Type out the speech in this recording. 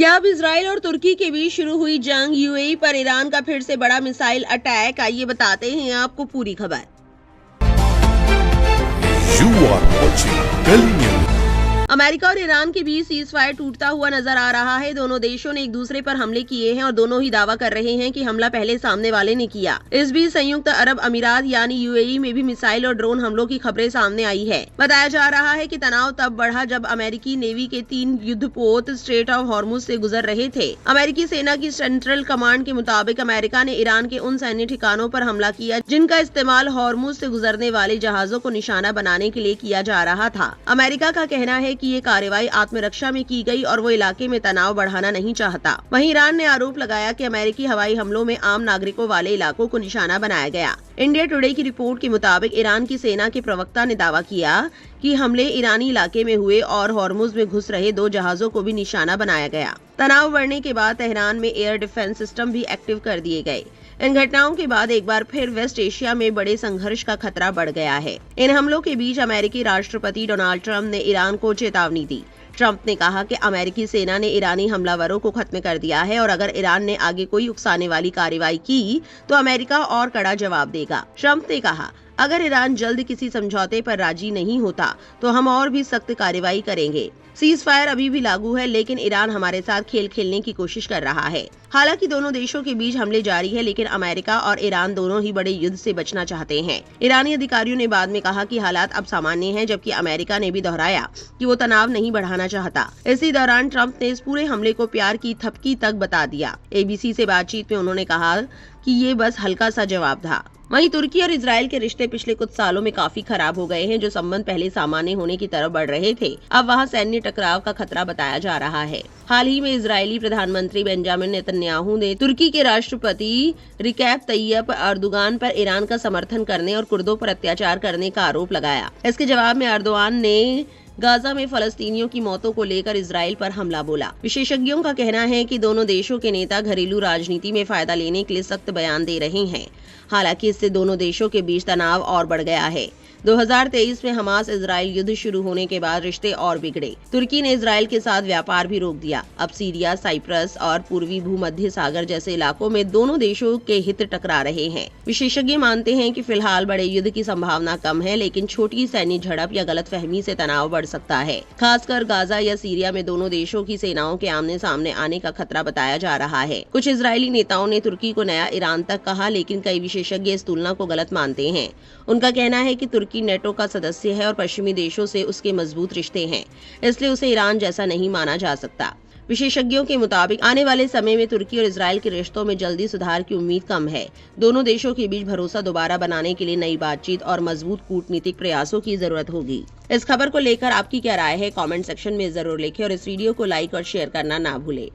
क्या अब इजराइल और तुर्की के बीच शुरू हुई जंग, यूएई पर ईरान का फिर से बड़ा मिसाइल अटैक, आइए बताते हैं आपको पूरी खबर। You are watching Delhi News. America और ईरान के बीच सीज फायर टूटता हुआ नजर आ रहा है। दोनों देशों ने एक दूसरे पर हमले किए हैं और दोनों ही दावा कर रहे हैं कि हमला पहले सामने वाले ने किया। इस बीच संयुक्त अरब अमीरात यानी यूएई में भी मिसाइल और ड्रोन हमलों की खबरें सामने आई है। बताया जा रहा है कि तनाव तब बढ़ा जब अमेरिकी नेवी के 3 युद्धपोत स्ट्रेट ऑफ हॉर्मुज से गुजर रहे थे। अमेरिकी सेना की सेंट्रल कमांड के मुताबिक अमेरिका ने ईरान के उन सैन्य ठिकानों पर हमला किया जिनका इस्तेमाल हॉर्मुज से गुजरने वाले जहाजों को निशाना बनाने के लिए किया जा रहा था। अमेरिका का कहना है कि ये कार्रवाई आत्मरक्षा में की गई और वो इलाके में तनाव बढ़ाना नहीं चाहता। वहीं ईरान ने आरोप लगाया कि अमेरिकी हवाई हमलों में आम नागरिकों वाले इलाकों को निशाना बनाया गया। इंडिया टुडे की रिपोर्ट के मुताबिक ईरान की सेना के प्रवक्ता ने दावा किया कि हमले ईरानी इलाके में हुए और हॉर्मुज में घुस रहे 2 जहाजों को भी निशाना बनाया गया। तनाव बढ़ने के बाद तेहरान में एयर डिफेंस सिस्टम भी एक्टिव कर दिए गए। इन घटनाओं के बाद एक बार फिर वेस्ट एशिया में बड़े संघर्ष का खतरा बढ़ गया है। इन हमलों के बीच अमेरिकी राष्ट्रपति डोनाल्ड ट्रंप ने ईरान को चेतावनी दी। ट्रंप ने कहा कि अमेरिकी सेना ने ईरानी हमलावरों को खत्म कर दिया है और अगर ईरान ने आगे कोई उकसाने वाली कार्रवाई की तो अमेरिका और कड़ा जवाब देगा। ट्रंप ने कहा, अगर ईरान जल्द किसी समझौते पर राजी नहीं होता तो हम और भी सख्त कार्रवाई करेंगे। सीज फायर अभी भी लागू है, लेकिन ईरान हमारे साथ खेल खेलने की कोशिश कर रहा है। हालांकि दोनों देशों के बीच हमले जारी है, लेकिन अमेरिका और ईरान दोनों ही बड़े युद्ध से बचना चाहते हैं। ईरानी अधिकारियों ने बाद में कहा कि हालात अब सामान्य हैं, जबकि अमेरिका ने भी दोहराया कि वो तनाव नहीं बढ़ाना चाहता। इसी दौरान ट्रंप ने इस पूरे हमले को प्यार की थपकी तक बता दिया। एबीसी से बातचीत में उन्होंने कहा कि ये बस हल्का सा जवाब था। वहीं तुर्की और इजराइल के रिश्ते पिछले कुछ सालों में काफी खराब हो गए हैं। जो संबंध पहले सामान्य होने की तरफ बढ़ रहे थे, अब वहां सैन्य टकराव का खतरा बताया जा रहा है। हाल ही में इजरायली प्रधानमंत्री बेंजामिन नेतन्याहू ने तुर्की के राष्ट्रपति रिसेप तय्यप एर्दोगान पर ईरान का समर्थन करने और कुर्दों पर अत्याचार करने का आरोप लगाया। इसके जवाब में एर्दोगान ने गाजा में फलस्तीनियों की मौतों को लेकर इजराइल पर हमला बोला। विशेषज्ञों का कहना है कि दोनों देशों के नेता घरेलू राजनीति में फायदा लेने के लिए सख्त बयान दे रहे हैं। हालांकि इससे दोनों देशों के बीच तनाव और बढ़ गया है। 2023 में हमास इजराइल युद्ध शुरू होने के बाद रिश्ते और बिगड़े। तुर्की ने इजराइल के साथ व्यापार भी रोक दिया। अब सीरिया, साइप्रस और पूर्वी भूमध्य सागर जैसे इलाकों में दोनों देशों के हित टकरा रहे हैं। विशेषज्ञ मानते हैं कि फिलहाल बड़े युद्ध की संभावना कम है, लेकिन छोटी सैन्य झड़प या गलतफहमी से तनाव बढ़ सकता है। खासकर गाजा या सीरिया में दोनों देशों की सेनाओं के आमने सामने आने का खतरा बताया जा रहा है। कुछ इजरायली नेताओं ने तुर्की को नया ईरान तक कहा, लेकिन कई विशेषज्ञ इस तुलना को गलत मानते हैं। उनका कहना है कि तुर्की नेटो का सदस्य है और पश्चिमी देशों से उसके मजबूत रिश्ते हैं, इसलिए उसे ईरान जैसा नहीं माना जा सकता। विशेषज्ञों के मुताबिक आने वाले समय में तुर्की और इजराइल के रिश्तों में जल्दी सुधार की उम्मीद कम है। दोनों देशों के बीच भरोसा दोबारा बनाने के लिए नई बातचीत और मजबूत कूटनीतिक प्रयासों की जरूरत होगी। इस खबर को लेकर आपकी क्या राय है, कमेंट सेक्शन में जरूर लिखें और इस वीडियो को लाइक और शेयर करना ना भूलें।